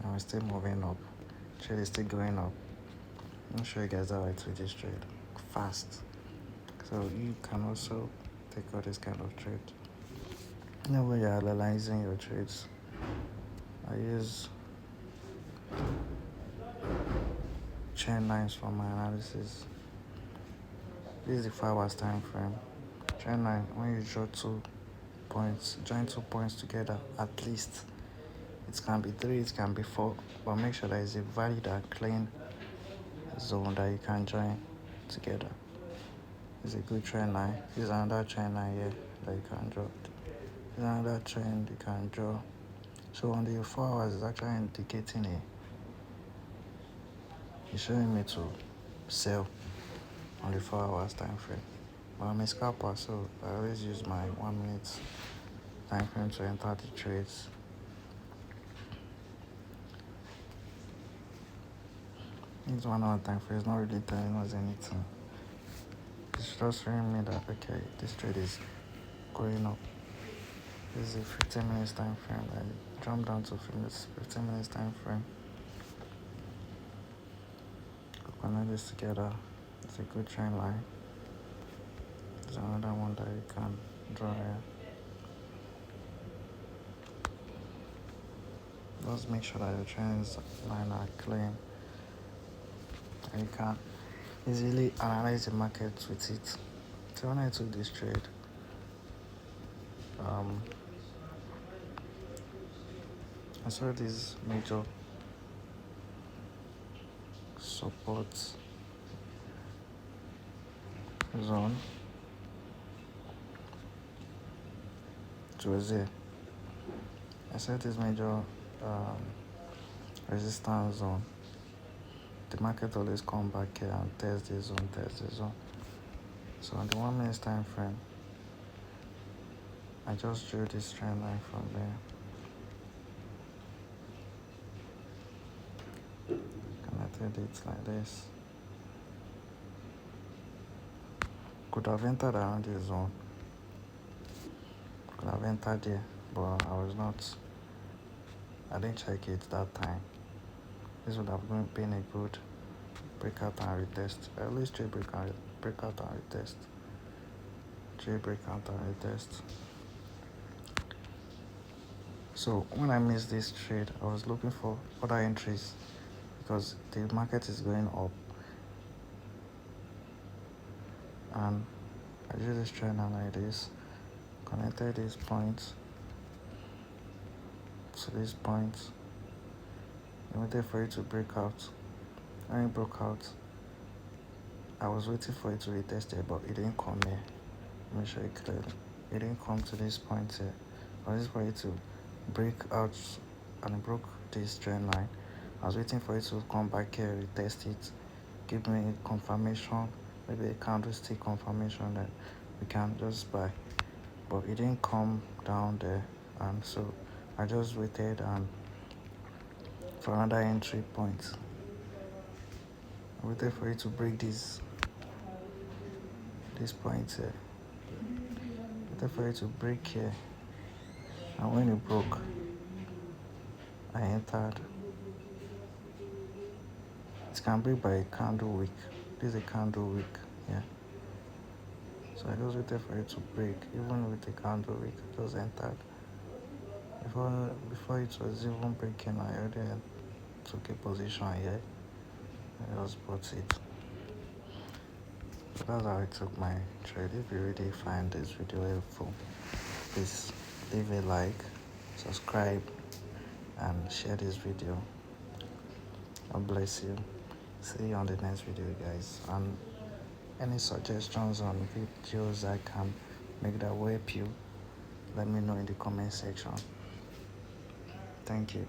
and we're still moving up. Trade is still going up. I'll show you guys how I trade this trade fast. So you can also take all this kind of trade. Whenever you're analyzing your trades, I use trend lines for my analysis. This is the 4 hours time frame. Trend line, when you draw 2 points, join 2 points together at least. It can be 3, it can be 4, but make sure there is a valid and clean zone that you can join together. It's a good trend line. This is another trend line here that you can draw. This is another trend you can draw. So on the 4 hours, it's actually indicating it's showing me to sell on the 4 hours time frame. But I'm a scalper, so I always use my 1 minute time frame to enter the trades. This 1 hour time frame is not really telling us anything. It's just showing me that okay, this trade is going up. This is a 15 minutes time frame. I jump down to 15 minutes time frame. Connect this together. It's a good trend line. There's another one that you can draw here. Just make sure that your trends line are clean. And you can easily analyze the market with it. So when I took this trade, I saw this major support zone. It was here. I saw this major resistance zone. The market always come back here and test this zone. So on the 1 minute time frame, I just drew this trend line from there. Connected it like this. Could have entered around this zone. Could have entered there, but I didn't check it that time. This would have been a good breakout and retest. I always trade breakout and retest. Trade breakout and retest. So when I missed this trade, I was looking for other entries because the market is going up. And I drew this trend line like this, connected these points to these points. I waited for it to break out. When it broke out, I was waiting for it to retest it, but it didn't come here. Let me show you clearly. It didn't come to this point here. I was waiting for it to break out, and it broke this trend line. I was waiting for it to come back here, retest it, give me confirmation, maybe a candlestick confirmation that we can just buy. But it didn't come down there, and so I just waited and for another entry point. I waited for it to break this point here. Waited for it to break here, and when it broke, I entered. It can break by a candle wick. This is a candle wick, yeah. So I just waited for it to break. Even with the candle wick, I just entered. Before it was even breaking, I already took a position here. I just bought it. So that's how I took my trade. If you really find this video helpful, please leave a like, subscribe, and share this video. God bless you. See you on the next video, guys. And any suggestions on videos I can make that will help you, let me know in the comment section. Thank you.